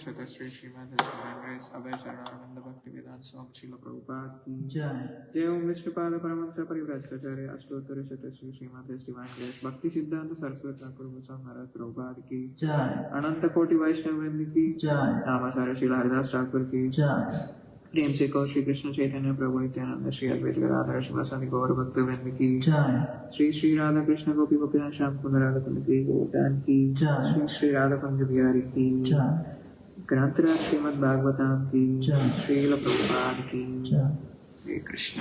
Chata Sri Shrimadbhagavatam Abhay Charananda Bhakti Vedanta Swami Srila Prabhupada Ki Jai Om Vishnupada Paramahansa Parivrajacharya Ashtottara Shata Sri Shrimadbhagavatam Divine Grace Bhakti Siddhanta Saraswati Thakur Goswami Maharaj Prabhupada Ki Ananta Koti Vaishnava Vrinda Ki Namasara Srila Haridas Thakur Ki प्रेम से कहो श्री कृष्ण चैतन्य प्रभु नित्यानंद श्री अद्वैत गदाधर श्रीवासादि गौर भक्त वृंद की श्री श्री राधा कृष्ण गोपी गोपीनाथ श्याम सुंदर राधा कुंज की गोदान की श्री श्री राधा कुंज बिहारी की ग्रंथराज श्रीमद् भागवतम की श्रील प्रभुपाद की हरे कृष्ण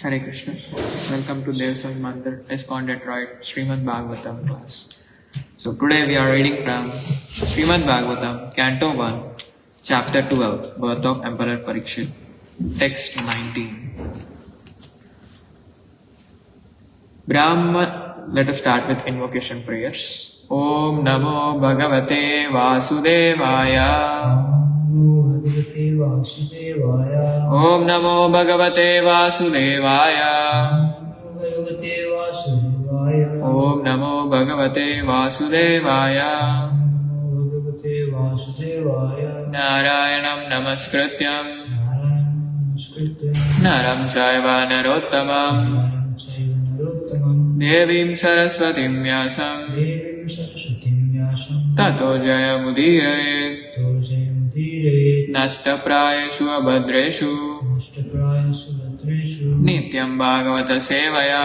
हरे कृष्ण वेलकम टू देवस्वामी मंदिर ISKCON Detroit Shrimad Bhagavatam class. So today we are reading from Shrimad Bhagavatam, Canto 1, Chapter 12, Birth of Emperor Parikshit, Text 19. Let us start with invocation prayers. Om Namo Bhagavate Vasudevaya. Om Namo Bhagavate Vasudevaya. Om Namo Bhagavate Vasudevaya. Narayanam Namaskrityam Naram Chaiva Narottamam Devim Saraswatim Vyasam Tato Jayamudire Nastaprayeshu Abhadreshu Nityam Bhagavata Sevaya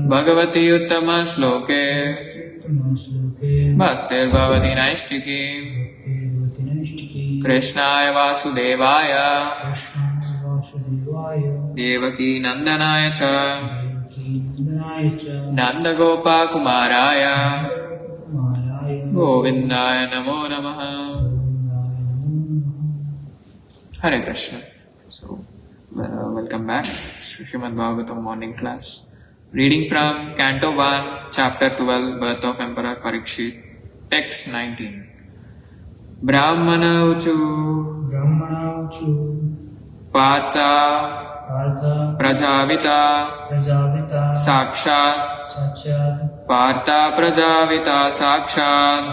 Bhagavati Uttama Sloke Bhaktir Bhavati Naistiki Krishnaya Vasudevaya Devaki Nandanaya Cha Nanda Gopa Kumaraya Govindaya Namo Namaha. Hare Krishna. So, welcome back to Shrimadbhagavatam morning class. Reading from Canto 1, Chapter 12, Birth of Emperor Parikshit, Text 19. Brahmana Uchu Partha Prajavita Sakshat Partha Prajavita Sakshat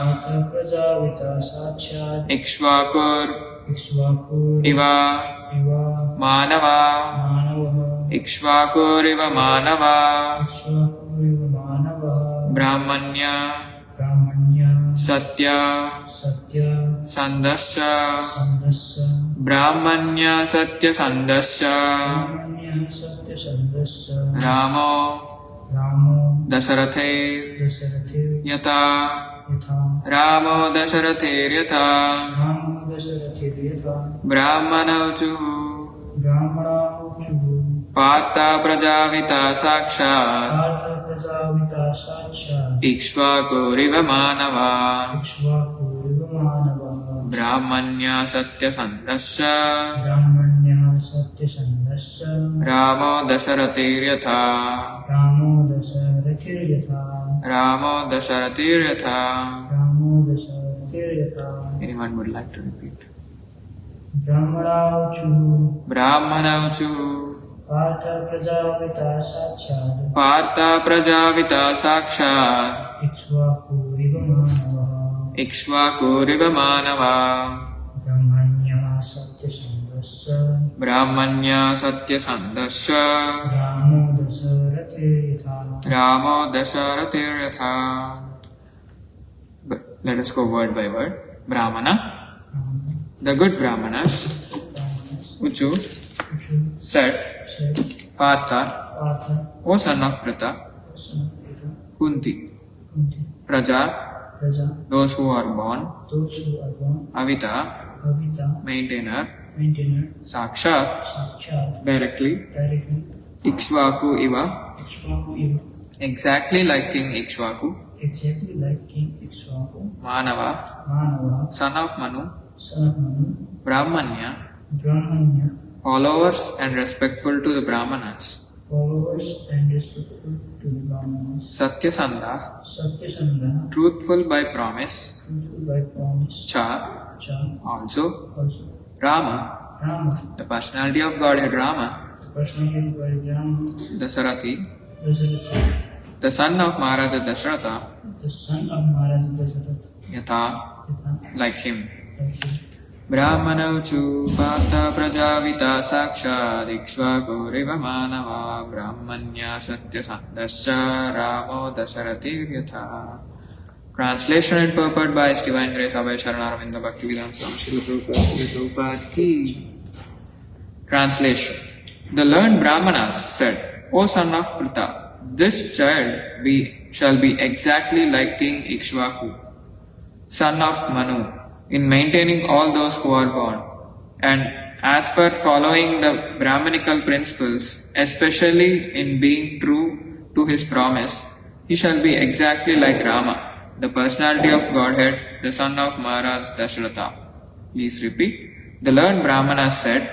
Ikshvakur Iva Manava Ikshvakur Iva Manava Brahmanya Satya Sandasya Brahmanya Satya Sandasya Ramo Dasarathe Yata Ramo Dasarathe Yata Brahmana Uchu Partha Prajavita Sakshat Ikshvakuriva Manava Brahmanya Satya Sandasya Ramo Dasarathir Ramo Dasarathir Anyone would like to repeat? Brahmana Uchu Partha Prajavita Sakshat Ikshvakuriva Manava Brahmanya Satya Sandasya Ramo Dasarathir Yatha. Let us go word by word. Brahmana, the good Brahmanas. Uchu said, Partha, O son of Pritha. Kunti, Praja, those who are born. Avita, maintainer. Sakshat, directly. Ikshvaku Iva, exactly like King Ikshvaku. Manava, son of Manu. Brahmanya, followers and respectful to the Brahmanas. Satyasandha, truthful by promise. Cha, also. Rama, the personality of Godhead Rama. Dasarathi, the son of Maharaja Dashratha, Yatha, like him. Brahmanauchu Pata Prajavita Saksha Dikshvaku Riva Manava Brahmanya Satya Sandascha Ramo Dasarathi Yatha. Translation and purport by His Divine Grace Abhay Charanaravinda Bhaktivedanta Swami Srila Prabhupada Ki. Translation. The learned Brahmanas said, O son of Pritha, this child shall be exactly like King Ikshvaku, son of Manu, in maintaining all those who are born. And as for following the Brahmanical principles, especially in being true to his promise, he shall be exactly like Rama, the personality of Godhead, the son of Maharaj Dashratha. Please repeat. The learned Brahmana said,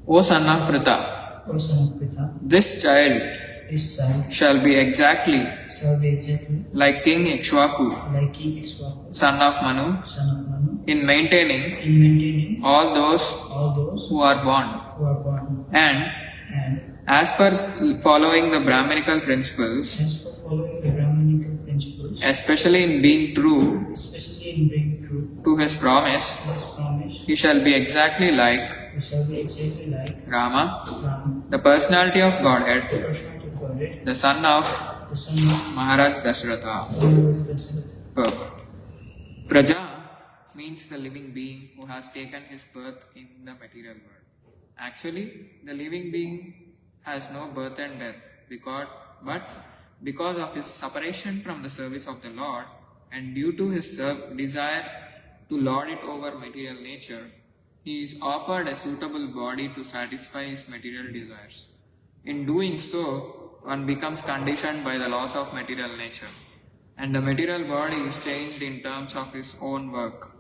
O son of Pritha, this child shall be exactly like King Ikshvaku, son of Manu, in maintaining all those who are born. And as per following the Brahmanical principles, especially in being true to his promise, he shall be exactly like Rama, the personality of Godhead, the son of Maharaj Dashratha. Praja means the living being who has taken his birth in the material world. Actually, the living being has no birth and death, but because of his separation from the service of the Lord and due to his desire to lord it over material nature, he is offered a suitable body to satisfy his material desires. In doing so, one becomes conditioned by the laws of material nature, and the material body is changed in terms of his own work.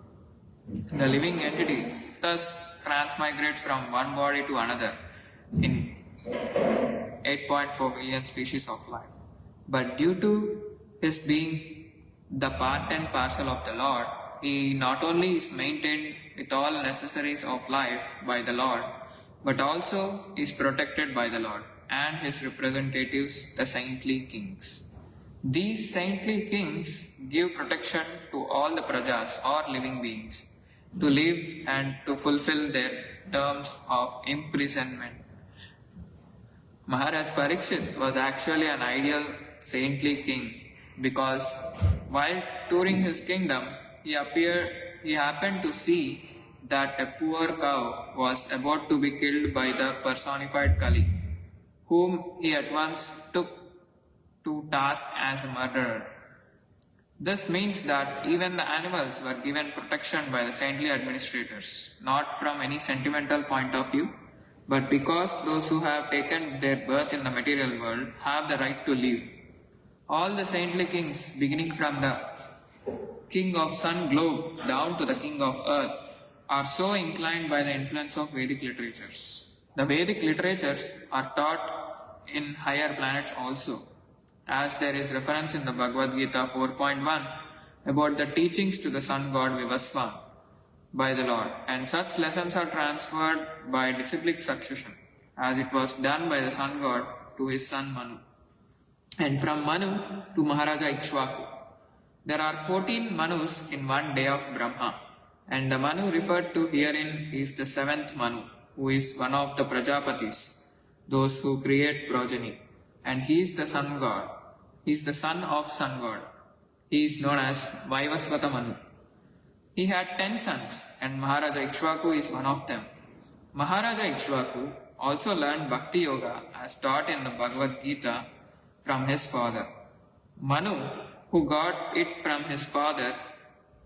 The living entity thus transmigrates from one body to another in 8.4 million species of life. But due to his being the part and parcel of the Lord, he not only is maintained with all necessaries of life by the Lord, but also is protected by the Lord and his representatives, the saintly kings. These saintly kings give protection to all the prajas or living beings to live and to fulfill their terms of imprisonment. Maharaj Parikshit was actually an ideal saintly king because while touring his kingdom, he happened to see that a poor cow was about to be killed by the personified Kali, whom he at once took to task as a murderer. This means that even the animals were given protection by the saintly administrators, not from any sentimental point of view, but because those who have taken their birth in the material world have the right to live. All the saintly kings, beginning from the king of sun globe down to the king of earth, are so inclined by the influence of Vedic literatures. The Vedic literatures are taught in higher planets also, as there is reference in the Bhagavad Gita 4.1 about the teachings to the sun god Vivasvan by the Lord, and such lessons are transferred by disciplic succession, as it was done by the sun god to his son Manu, and from Manu to Maharaja Ikshvaku. There are 14 Manus in one day of Brahma, and the Manu referred to herein is the 7th Manu, who is one of the Prajapatis, those who create progeny, and he is the sun god. He is the son of sun god. He is known as Vaivasvata Manu. He had 10 sons, and Maharaja Ikshvaku is one of them. Maharaja Ikshvaku also learned Bhakti Yoga as taught in the Bhagavad Gita from his father. Manu, who got it from his father,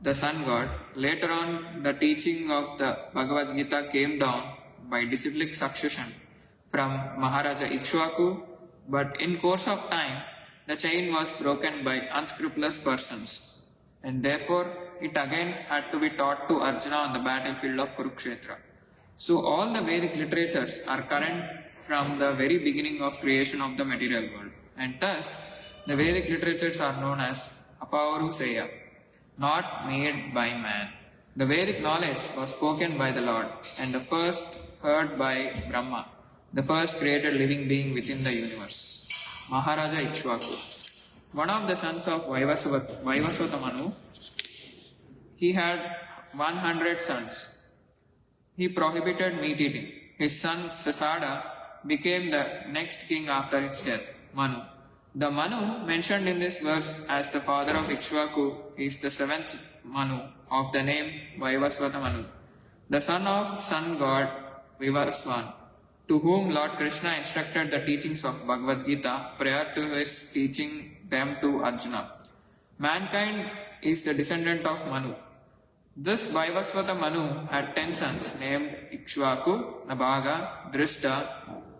the sun god, later on the teaching of the Bhagavad Gita came down by disciplic succession from Maharaja Ikshvaku, but in course of time, the chain was broken by unscrupulous persons, and therefore it again had to be taught to Arjuna on the battlefield of Kurukshetra. So all the Vedic literatures are current from the very beginning of creation of the material world, and thus the Vedic literatures are known as Apauruseya, not made by man. The Vedic knowledge was spoken by the Lord, and the first heard by Brahma, the first created living being within the universe. Maharaja Ikshvaku. One of the sons of Vaivasvata Manu, he had 100 sons. He prohibited meat eating. His son Sasada became the next king after his death, Manu. The Manu mentioned in this verse as the father of Ikshvaku is the seventh Manu of the name Vaivasvata Manu, the son of sun god Vivaswan, to whom Lord Krishna instructed the teachings of Bhagavad Gita prior to his teaching them to Arjuna. Mankind is the descendant of Manu. This Vaivasvata Manu had 10 sons named Ikshvaku, Nabhaga, Drishta,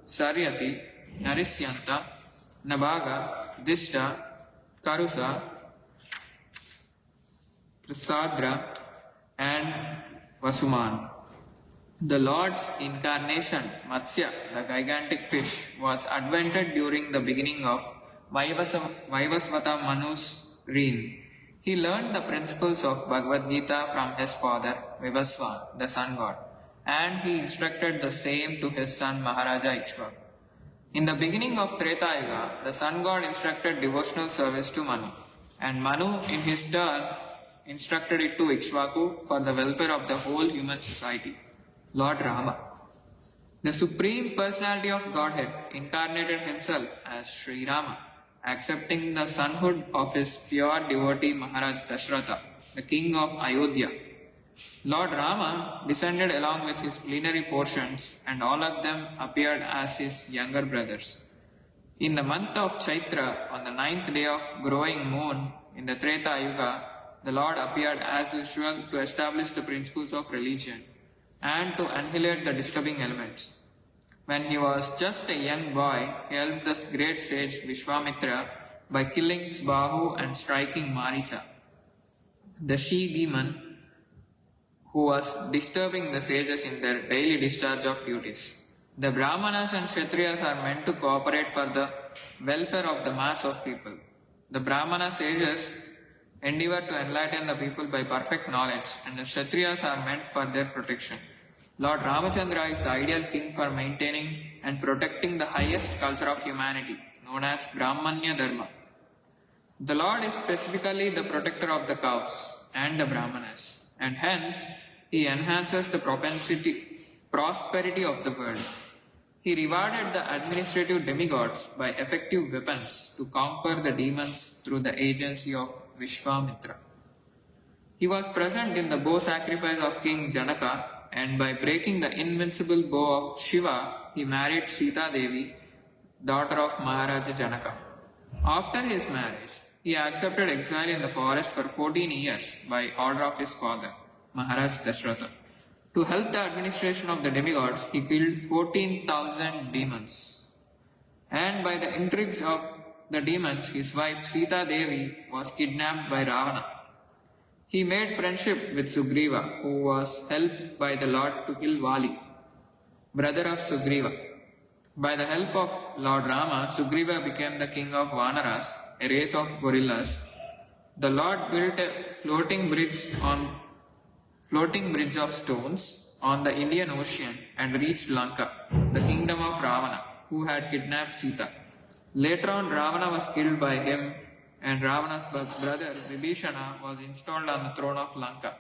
Saryati, Narisyanta, Nabhaga, Dishta, Karusa, Prasadra, and Vasuman. The Lord's incarnation, Matsya, the gigantic fish, was advented during the beginning of Vaivasvata Manu's reign. He learned the principles of Bhagavad Gita from his father, Vivaswan, the sun god, and he instructed the same to his son Maharaja Ikshvaku. In the beginning of Treta Yuga, the sun god instructed devotional service to Manu, and Manu, in his turn, instructed it to Ikshvaku for the welfare of the whole human society. Lord Rama, the Supreme Personality of Godhead, incarnated himself as Sri Rama, accepting the sonhood of his pure devotee Maharaj Dashratha, the king of Ayodhya. Lord Rama descended along with his plenary portions, and all of them appeared as his younger brothers. In the month of Chaitra, on the 9th day of growing moon in the Treta Yuga, the Lord appeared as usual to establish the principles of religion and to annihilate the disturbing elements. When he was just a young boy, he helped the great sage Vishwamitra by killing Sbahu and striking Maricha, the she-demon who was disturbing the sages in their daily discharge of duties. The Brahmanas and Kshatriyas are meant to cooperate for the welfare of the mass of people. The Brahmana sages endeavor to enlighten the people by perfect knowledge, and the Kshatriyas are meant for their protection. Lord Ramachandra is the ideal king for maintaining and protecting the highest culture of humanity, known as Brahmanya Dharma. The Lord is specifically the protector of the cows and the Brahmanas, and hence he enhances the prosperity of the world. He rewarded the administrative demigods by effective weapons to conquer the demons through the agency of Vishwamitra. He was present in the bow sacrifice of King Janaka, and by breaking the invincible bow of Shiva, he married Sita Devi, daughter of Maharaja Janaka. After his marriage, he accepted exile in the forest for 14 years by order of his father, Maharaj Dashratha. To help the administration of the demigods, he killed 14,000 demons. And by the intrigues of the demons, his wife Sita Devi was kidnapped by Ravana. He made friendship with Sugriva, who was helped by the Lord to kill Vali, brother of Sugriva. By the help of Lord Rama, Sugriva became the king of Vanaras, a race of gorillas. The Lord built a floating bridge of stones on the Indian Ocean and reached Lanka, the kingdom of Ravana, who had kidnapped Sita. Later on, Ravana was killed by him, and Ravana's brother Vibhishana was installed on the throne of Lanka.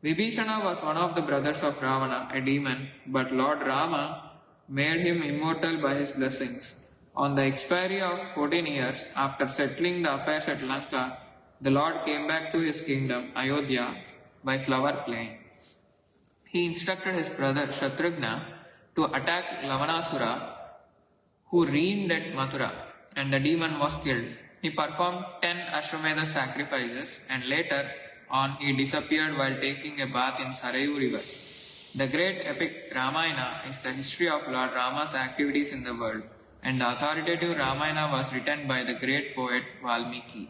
Vibhishana was one of the brothers of Ravana, a demon, but Lord Rama made him immortal by his blessings. On the expiry of 14 years, after settling the affairs at Lanka, the Lord came back to his kingdom, Ayodhya, by flower playing. He instructed his brother Shatrugna to attack Lavanasura, who reigned at Mathura, and the demon was killed. He performed 10 Ashwamedha sacrifices, and later on he disappeared while taking a bath in Sarayu river. The great epic Ramayana is the history of Lord Rama's activities in the world, and the authoritative Ramayana was written by the great poet Valmiki.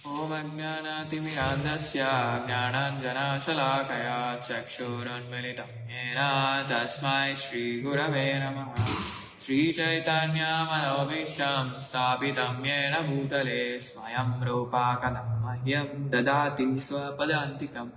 Om Ajnanatimirandasya Jnananjanashalakaya Chakshurunmilitam Yena Tasmai Shri Gurave Namaha Shri Chaitanya Manobishtam Sthapitam Yena Bhutale Swayam Rupa Kadam Mahyam Dadati Swapadantikam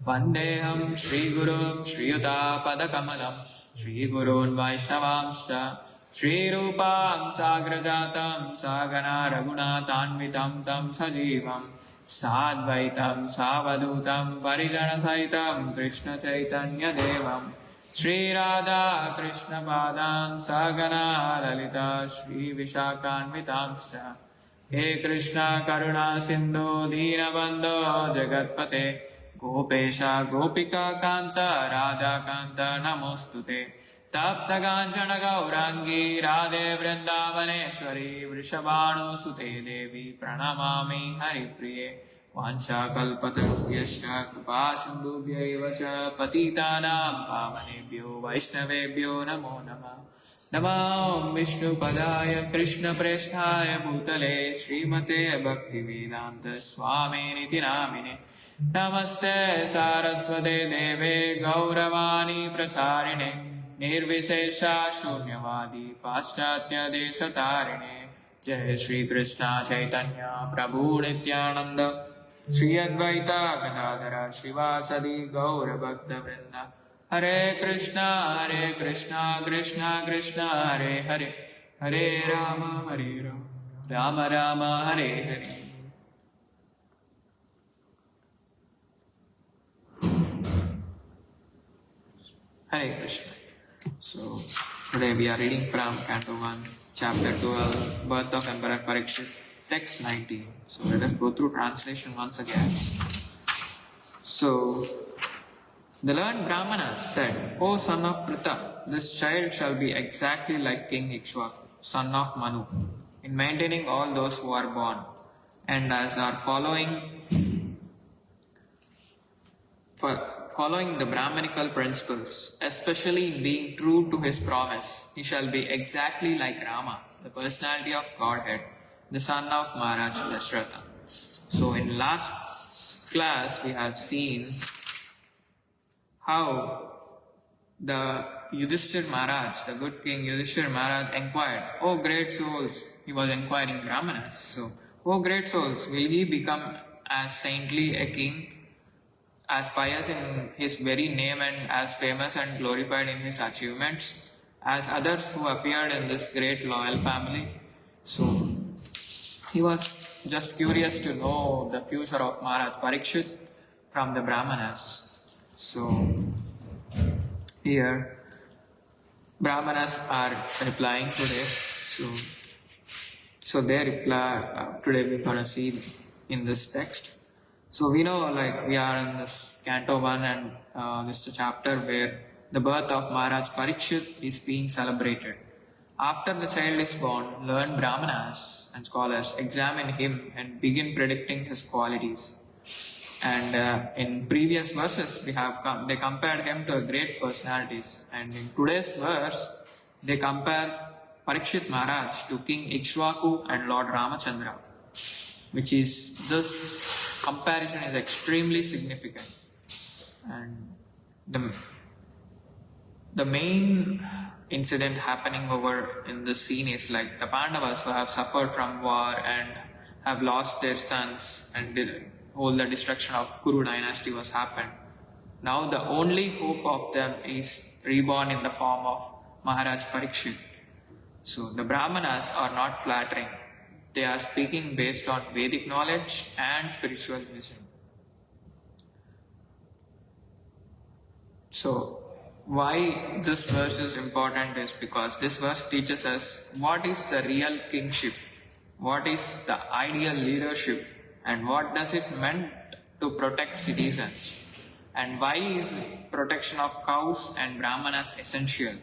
Vandeham Shri Gurum Shri Yuta Padakamalam Shri Gurun Vaishnavamscha Shri Rupam Sagrajatam Sagana Raghunatanvitam Tam Sajivam Sadvaitam Savadutam Parijana Saitam Krishna Chaitanya Devam Shri Radha Krishna Padam Sagana Lalita Shri Vishakanvitamscha He Krishna Karuna Sindhu Deenabandho Jagatpate Gopesha Gopika Kanta Radha Kanta Namostute Tapta Kanchana Gaurangi Radhe Vrindavaneshwari Vrishabhanu Sute Devi Pranamami Haripriye Vancha Kalpatarubhyascha Kripa Sindhubhyaiva cha Patitanam Pavanebhyo Vaishnavebhyo Namo Namah Namo Vishnu Padaya Krishna Presthaya Bhutale Srimate Bhaktivedanta Swami Niti Namine Namaste Saraswate Deve Gauravani Pracharine Nirvisesha Shunyavadi Paschatya Deshatarine Jai Shri Krishna Chaitanya Prabhu Nityananda Shri Advaita Gadadhara Shivasadi Gaura Bhakta Vrinda Hare Krishna Krishna Krishna Hare Hare Hare Rama Rama Rama Hare Hare. Hare Krishna. So, today we are reading from Canto 1, Chapter 12, Birth of Emperor Parikshit, Text 19. So, let us go through translation once again. So, the learned Brahmanas said, O son of Pritha, this child shall be exactly like King Ikshvaku, son of Manu, in maintaining all those who are born, and as are following the Brahmanical principles, especially in being true to his promise. He shall be exactly like Rama, the personality of Godhead, the son of Maharaj Dashratha. So in last class we have seen how the Yudhishthir Maharaj, the good king Yudhishthir Maharaj inquired, O great souls, he was inquiring Brahmanas. So, O great souls, will he become as saintly a king, as pious in his very name and as famous and glorified in his achievements as others who appeared in this great loyal family? So he was just curious to know the future of Maharaj Parikshit from the Brahmanas. So here Brahmanas are replying today. So they reply today we're gonna see in this text. So we know, like, we are in this Canto 1 and this is a chapter where the birth of Maharaj Parikshit is being celebrated. After the child is born, learned Brahmanas and scholars examine him and begin predicting his qualities. And in previous verses, they compared him to great personalities. And in today's verse, they compare Parikshit Maharaj to King Ikshvaku and Lord Ramachandra, which is this comparison is extremely significant. And the main incident happening over in this scene is like the Pandavas who have suffered from war and have lost their sons, and the destruction of Kuru dynasty was happened. Now the only hope of them is reborn in the form of Maharaj Parikshit. So the Brahmanas are not flattering. They are speaking based on Vedic knowledge and spiritual vision. So, why this verse is important is because this verse teaches us what is the real kingship, what is the ideal leadership, and what does it mean to protect citizens, and why is protection of cows and Brahmanas essential,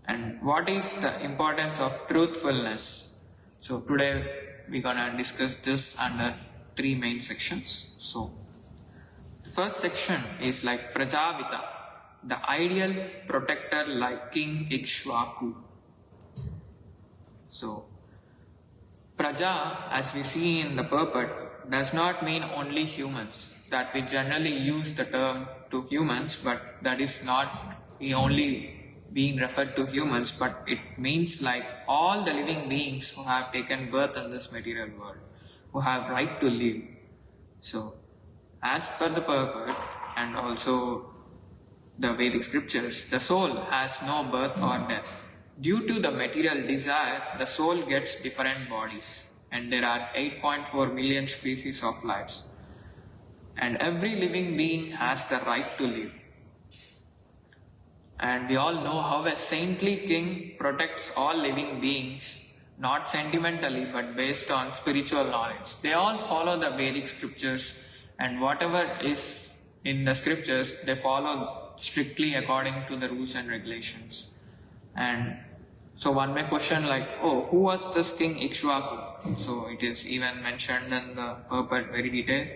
and what is the importance of truthfulness. So today we're gonna discuss this under 3 main sections. So the first section is like Prajavita, the ideal protector like King Ikshvaku. So Praja, as we see in the purport, does not mean only humans. That we generally use the term to humans, but that is not only being referred to humans, but it means like all the living beings who have taken birth in this material world, who have right to live. So, as per the purport and also the Vedic scriptures, the soul has no birth or death. Due to the material desire, the soul gets different bodies, and there are 8.4 million species of lives. And every living being has the right to live. And we all know how a saintly king protects all living beings, not sentimentally but based on spiritual knowledge. They all follow the Vedic scriptures, and whatever is in the scriptures, they follow strictly according to the rules and regulations. And so one may question like, oh, who was this king Ikshvaku? So it is even mentioned in the purport very detailed.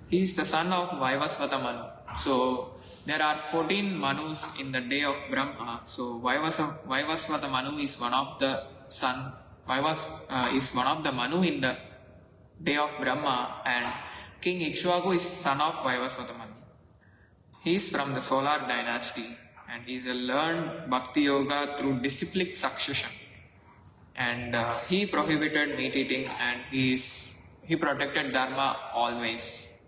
He is the son of Vaivasvata Manu. So there are 14 Manus in the day of Brahma. So Vaivasvata Manu is one of the son. Is one of the Manu in the day of Brahma, and King Ikshvaku is son of Vaivasvata Manu. He is from the solar dynasty, and he is a learned bhakti yoga through disciplic succession. And he prohibited meat eating, and he protected dharma always.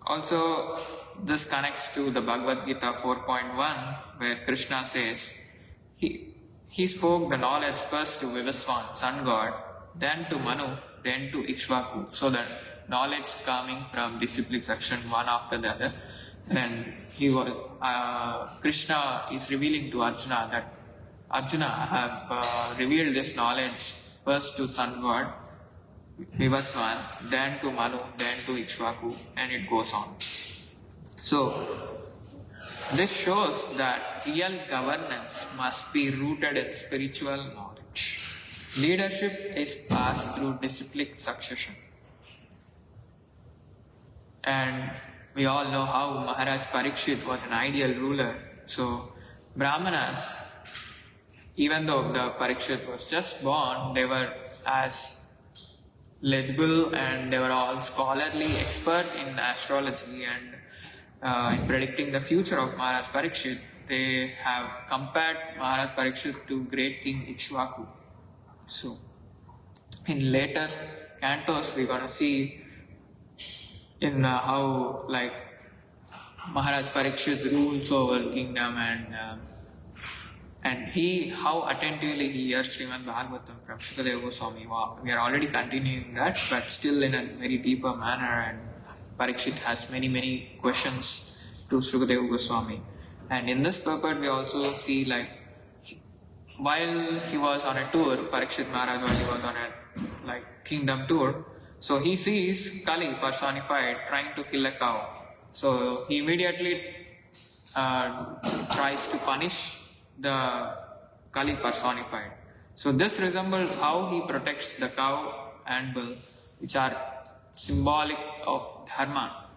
Also, this connects to the Bhagavad Gita 4.1, where Krishna says, he spoke the knowledge first to Vivaswan, sun god, then to Manu, then to Ikshvaku. So that knowledge coming from disciplic succession one after the other. And Krishna is revealing to Arjuna that Arjuna, I have revealed this knowledge first to sun god, Vivaswan, then to Manu, then to Ikshvaku, and it goes on. So, this shows that real governance must be rooted in spiritual knowledge. Leadership is passed through disciplic succession. And we all know how Maharaj Parikshit was an ideal ruler. So, Brahmanas, even though the Parikshit was just born, they were as legible and they were all scholarly expert in astrology and in predicting the future of Maharaj Parikshit. They have compared Maharaj Parikshit to great king Ikshvaku. So, in later cantos, we're going to see in how like Maharaj Parikshit rules over kingdom, and how attentively he hears Shrimadbhagavatam from Shukadeva Goswami. Wow, we are already continuing that, but still in a very deeper manner, and Parikshit has many questions to Shukadeva Goswami. And in this purport we also see like while he was on a tour, Parikshit Maharaj, while he was on a like kingdom tour, so he sees Kali personified trying to kill a cow. So he immediately tries to punish the Kali personified. So this resembles how he protects the cow and bull, which are symbolic of dharma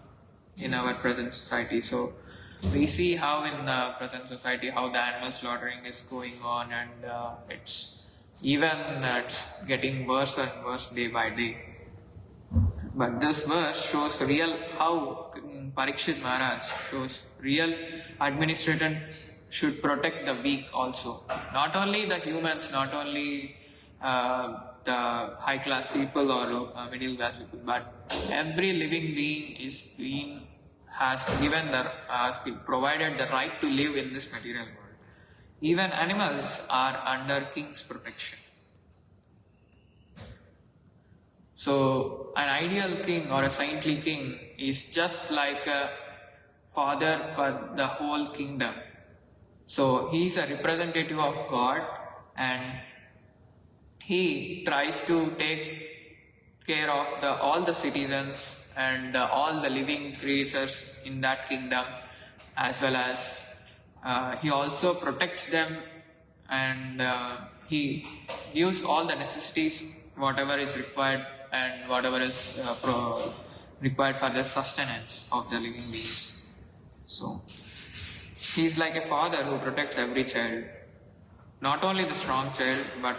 in our present society. So we see how in the present society how the animal slaughtering is going on, and it's getting worse and worse day by day. But this verse shows how Parikshit Maharaj shows real administration should protect the weak also. Not only the humans, not only the high class people or middle class people, but every living being has been provided the right to live in this material world. Even animals are under king's protection. So an ideal king or a saintly king is just like a father for the whole kingdom. So he is a representative of God, and he tries to take care of all the citizens and all the living creatures in that kingdom, as well as he also protects them, and he gives all the necessities, whatever is required and whatever is required for the sustenance of the living beings. So he is like a father who protects every child, not only the strong child, but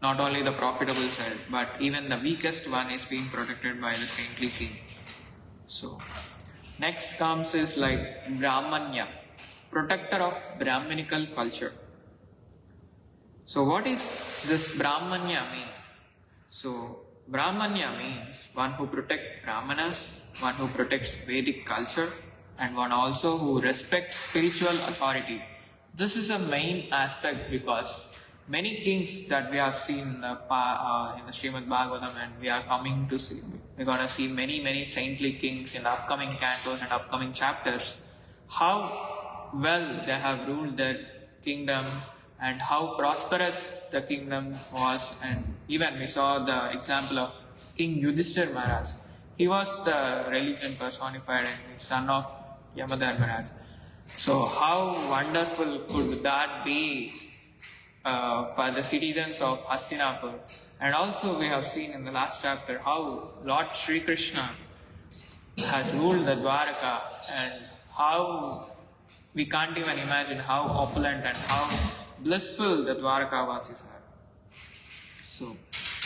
not only the profitable side, but even the weakest one is being protected by the saintly king. So, next comes is like Brahmanya, protector of Brahminical culture. So, what is this Brahmanya mean? So, Brahmanya means one who protects Brahmanas, one who protects Vedic culture, and one also who respects spiritual authority. This is a main aspect because many kings that we have seen in the Shrimadbhagavatam, and we are coming to see, we're going to see many saintly kings in the upcoming cantos and upcoming chapters, how well they have ruled their kingdom and how prosperous the kingdom was. And even we saw the example of King Yudhishthir Maharaj. He was the religion personified and the son of Yamadharmaraj. So how wonderful could that be for the citizens of Hastinapur? And also we have seen in the last chapter how Lord Sri Krishna has ruled the Dwaraka, and how we can't even imagine how opulent and how blissful the Dwarkavasis are. So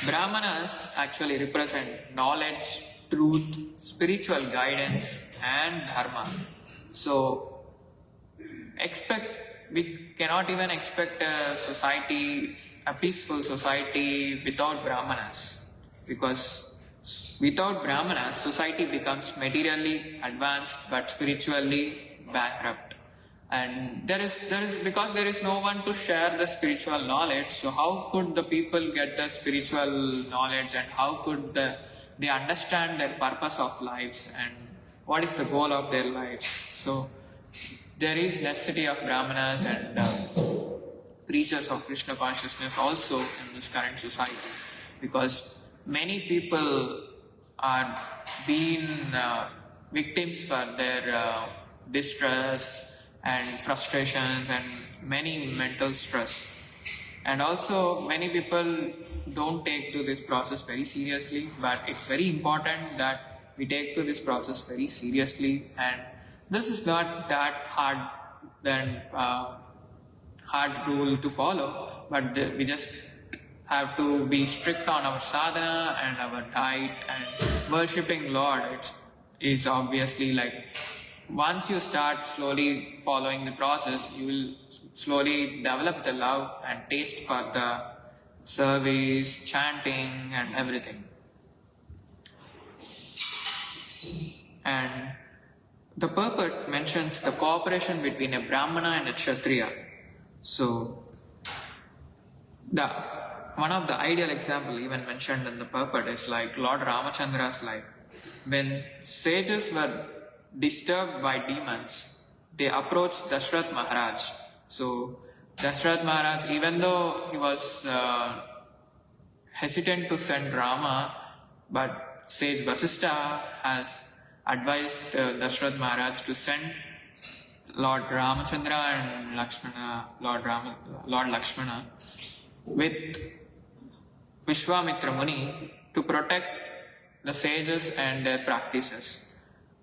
Brahmanas actually represent knowledge, truth, spiritual guidance and dharma. So we cannot even expect a society, a peaceful society without Brahmanas, because without Brahmanas, society becomes materially advanced but spiritually bankrupt. And because there is no one to share the spiritual knowledge, so how could the people get the spiritual knowledge, and how could they understand their purpose of lives and what is the goal of their lives? So there is necessity of Brahmanas and preachers of Krishna consciousness also in this current society, because many people are being victims for their distress and frustrations and many mental stress. And also many people don't take to this process very seriously, but it's very important that we take to this process very seriously. And this is not that hard rule to follow, but we just have to be strict on our sadhana and our diet and worshipping Lord. It's obviously like once you start slowly following the process, you will slowly develop the love and taste for the service, chanting and everything. And the purport mentions the cooperation between a Brahmana and a Kshatriya. So, one of the ideal example even mentioned in the purport is like Lord Ramachandra's life. When sages were disturbed by demons, they approached Dashrath Maharaj. So, Dashrath Maharaj, even though he was hesitant to send Rama, but sage Vasistha has advised Dashrath Maharaj to send Lord Ramachandra and Lakshmana, Lord Lakshmana with Vishwamitra Muni to protect the sages and their practices.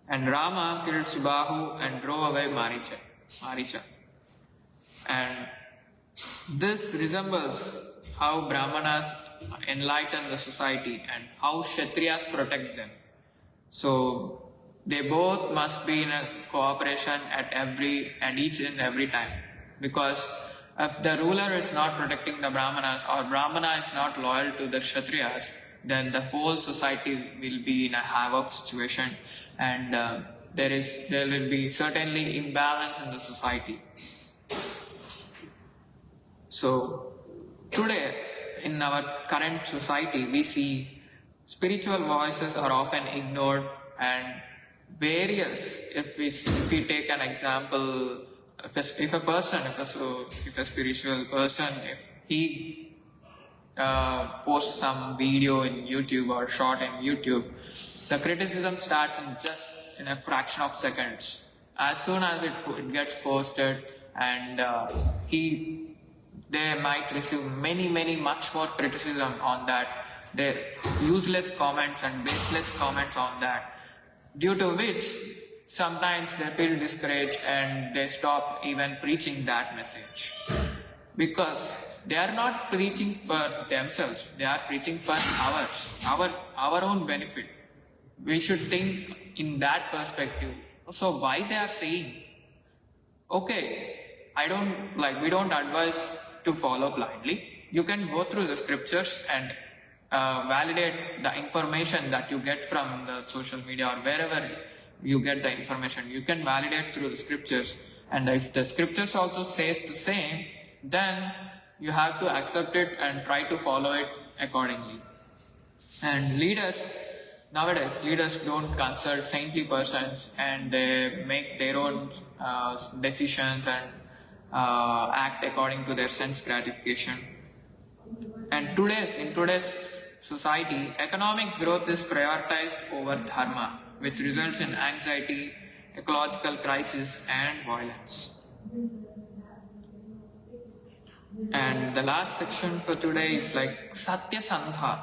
And Rama killed Subahu and drove away Maricha. And this resembles how Brahmanas enlighten the society and how Kshatriyas protect them. So they both must be in a cooperation at each and every time. Because if the ruler is not protecting the Brahmanas, or Brahmana is not loyal to the Kshatriyas, then the whole society will be in a havoc situation, and there will be certainly imbalance in the society. So today in our current society we see spiritual voices are often ignored, and if we take an example, if a spiritual person, if he posts some video in YouTube or short in YouTube, the criticism starts in a fraction of seconds. As soon as it gets posted, and they might receive much more criticism on that, their useless comments and baseless comments on that, due to which sometimes they feel discouraged and they stop even preaching that message. Because They are not preaching for themselves. They are preaching for our own benefit. We should think in that perspective. So why they are saying, okay, we don't advise to follow blindly. You can go through the scriptures and validate the information that you get from the social media or wherever you get the information. You can validate through the scriptures, and if the scriptures also says the same, then you have to accept it and try to follow it accordingly. And nowadays leaders don't consult saintly persons, and they make their own decisions and act according to their sense gratification. And in today's society, economic growth is prioritized over dharma, which results in anxiety, ecological crisis, and violence. And the last section for today is like Satya Sandha,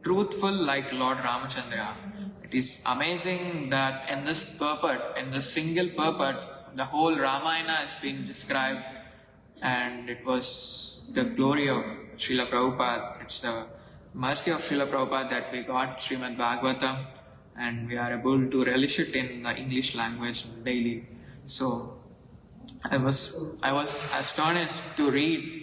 truthful like Lord Ramachandra. It is amazing that in this single purport, the whole Ramayana is being described, and it was the glory of Srila Prabhupada. It's the mercy of Srila Prabhupada that we got Shrimadbhagavatam, and we are able to relish it in the English language daily. So I was astonished to read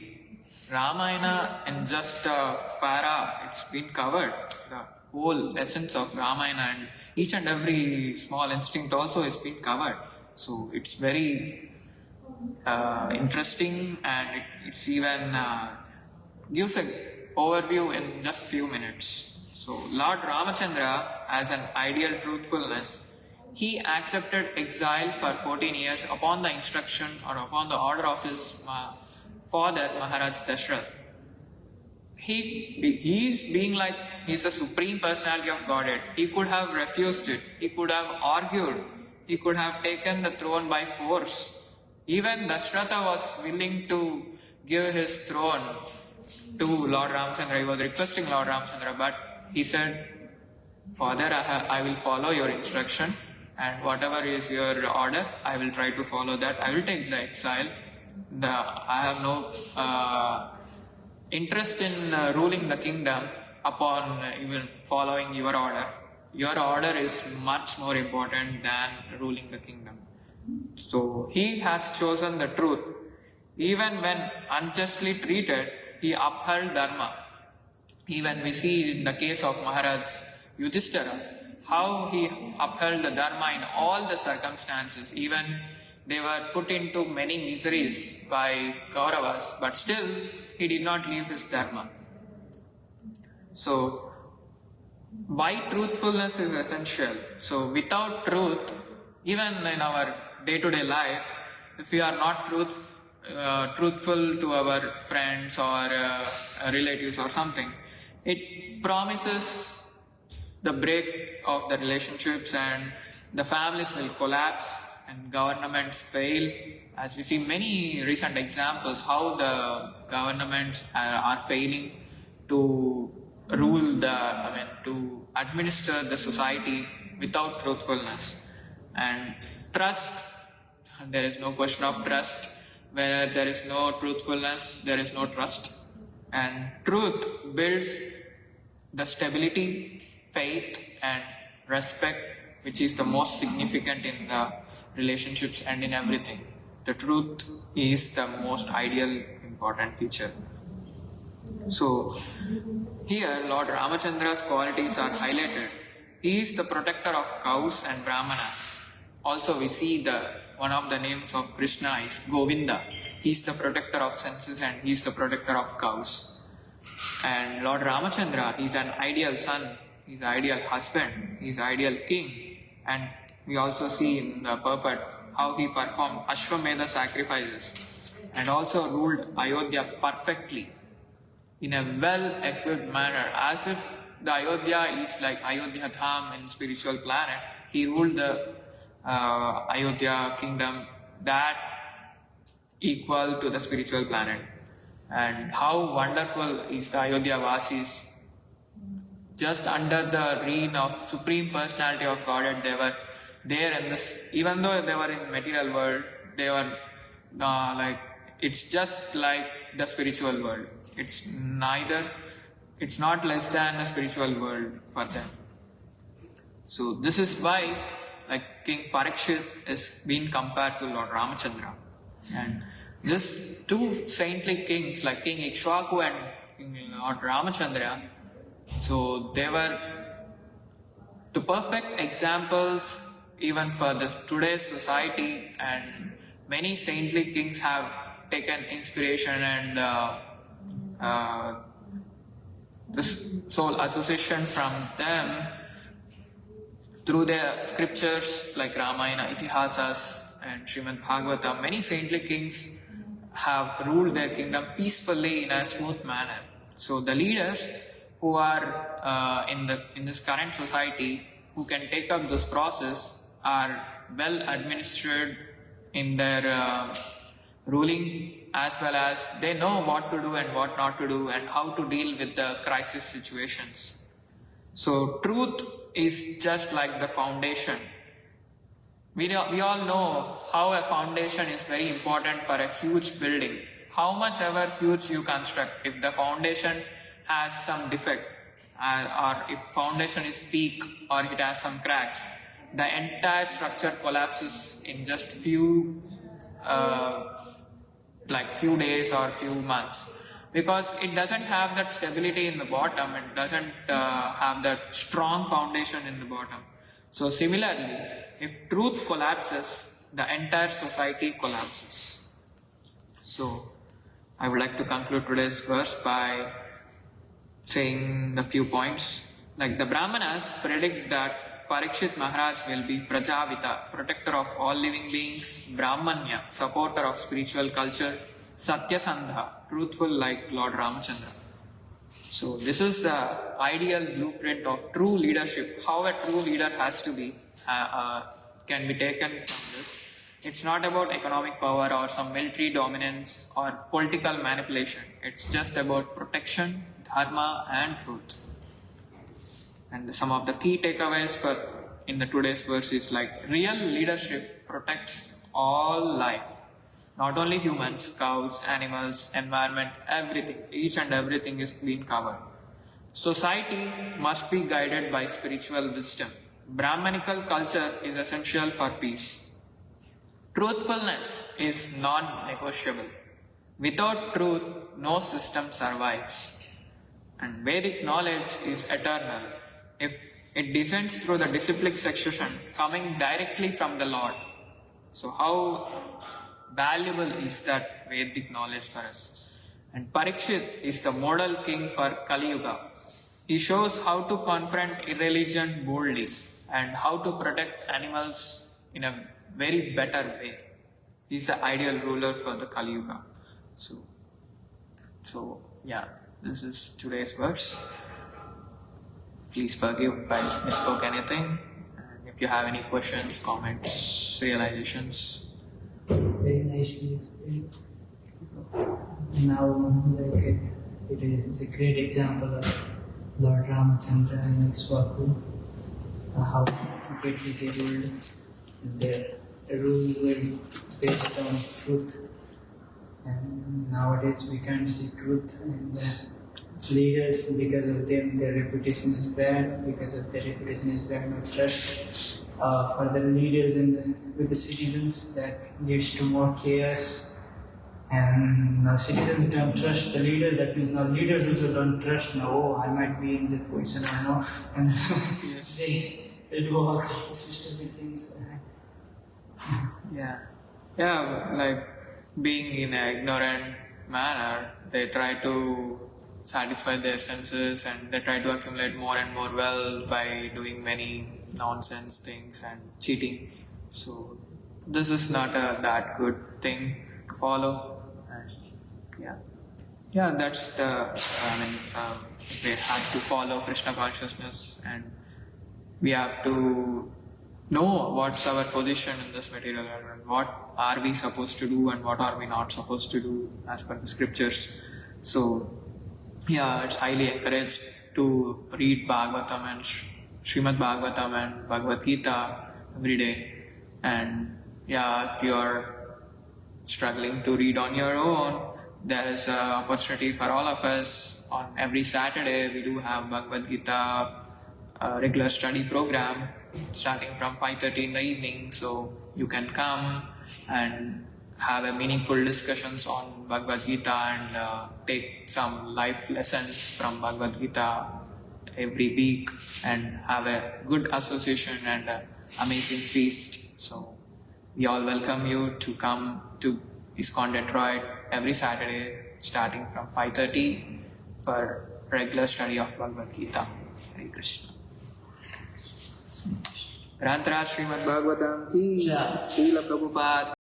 Ramayana in just a para. It's been covered, the whole essence of Ramayana, and each and every small instinct also has been covered. So it's very interesting, and it's even gives an overview in just few minutes. So Lord Ramachandra, as an ideal truthfulness, he accepted exile for 14 years upon the instruction or upon the order of his father Maharaj Dashrath. He's the supreme personality of Godhead. He could have refused it. He could have argued. He could have taken the throne by force. Even Dashratha was willing to give his throne to Lord Ramachandra. He was requesting Lord Ramachandra, but he said, Father, I will follow your instruction, and whatever is your order, I will try to follow that. I will take the exile. I have no interest in ruling the kingdom upon even following your order. Your order is much more important than ruling the kingdom. So he has chosen the truth. Even when unjustly treated, he upheld dharma. Even we see in the case of Maharaj Yudhishthira, how he upheld the dharma in all the circumstances. Even they were put into many miseries by Kauravas, but still he did not leave his dharma. So why truthfulness is essential? So without truth, even in our day-to-day life, if we are not truthful to our friends or relatives or something, it promises the break of the relationships, and the families will collapse and governments fail. As we see many recent examples, how the governments are failing to to administer the society without truthfulness. And trust, there is no question of trust. Where there is no truthfulness, there is no trust. And truth builds the stability, faith, and respect, which is the most significant in the relationships and in everything. The truth is the most ideal, important feature. So here Lord Ramachandra's qualities are highlighted. He is the protector of cows and brahmanas. Also we see one of the names of Krishna is Govinda. He is the protector of senses, and he is the protector of cows. And Lord Ramachandra, he is an ideal son, he is an ideal husband, he is an ideal king. And we also see in the purport how he performed Ashwamedha sacrifices and also ruled Ayodhya perfectly in a well-equipped manner, as if the Ayodhya is like Ayodhya Dham in spiritual planet. He ruled the Ayodhya kingdom that equal to the spiritual planet. And how wonderful is the Ayodhya Vasis. Just under the reign of Supreme Personality of Godhead, they were there in this, even though they were in material world, they were it's just like the spiritual world. It's not less than a spiritual world for them. So this is why like King Parikshit is being compared to Lord Ramachandra. And these two saintly kings like King Ikshvaku and King Lord Ramachandra, so they were the perfect examples even for today's society, and many saintly kings have taken inspiration and this soul association from them through their scriptures like Ramayana, Itihasas and Shrimadbhagavatam. Many saintly kings have ruled their kingdom peacefully in a smooth manner. So the leaders who are in this current society who can take up this process are well administered in their ruling, as well as they know what to do and what not to do and how to deal with the crisis situations. So truth is just like the foundation. We all know how a foundation is very important for a huge building. How much ever huge you construct, if the foundation has some defect or if foundation is weak or it has some cracks, the entire structure collapses in just few days or few months, because it doesn't have that stability in the bottom. It doesn't have that strong foundation in the bottom. So similarly, if truth collapses, the entire society collapses. So I would like to conclude today's verse by saying a few points. Like the Brahmanas predict that Parikshit Maharaj will be Prajavita, protector of all living beings, Brahmanya, supporter of spiritual culture, Satyasandha, truthful like Lord Ramachandra. So this is the ideal blueprint of true leadership. How a true leader has to be can be taken from this. It's not about economic power or some military dominance or political manipulation. It's just about protection, dharma and truth. And some of the key takeaways in the today's verse is like real leadership protects all life. Not only humans, cows, animals, environment, everything. Each and everything is being covered. Society must be guided by spiritual wisdom. Brahmanical culture is essential for peace. Truthfulness is non-negotiable. Without truth, no system survives. And Vedic knowledge is eternal. If it descends through the disciplic succession coming directly from the Lord. So how valuable is that Vedic knowledge for us? And Parikshit is the model king for Kali Yuga. He shows how to confront irreligion boldly and how to protect animals in a very better way. He is the ideal ruler for the Kali Yuga. So yeah, this is today's verse. Please forgive if I misspoke anything. And if you have any questions, comments, realizations. Very nicely explained. Now, it is a great example of Lord Ramachandra and Ikshvaku, how greatly they ruled. Their rule were based on truth. And nowadays we can't see truth in the leaders. Because of them, their reputation is bad. Because of their reputation is bad, no trust for the leaders with the citizens. That leads to more chaos. And now citizens don't trust the leaders. That means now leaders also don't trust. Now, oh, I might be in that position or no. And Yes. they do all kinds of stupid things. Yeah, like being in an ignorant manner, they try to satisfy their senses and they try to accumulate more and more wealth by doing many nonsense things and cheating. So this is not that good thing to follow. And yeah, that's we have to follow Krishna consciousness, and we have to know what's our position in this material world and what are we supposed to do and what are we not supposed to do as per the scriptures. So yeah, it's highly encouraged to read Bhagavatam and Shrimadbhagavatam and Bhagavad Gita every day. And yeah, if you are struggling to read on your own, there is an opportunity for all of us. On every Saturday, we do have Bhagavad Gita regular study program starting from 5:30 in the evening. So you can come and have a meaningful discussions on Bhagavad Gita and take some life lessons from Bhagavad Gita every week and have a good association and an amazing feast. So we all welcome you to come to ISKCON Detroit every Saturday starting from 5:30 for regular study of Bhagavad Gita. Hare Krishna. Grantara Shrimadbhagavatam ki Srila Prabhupada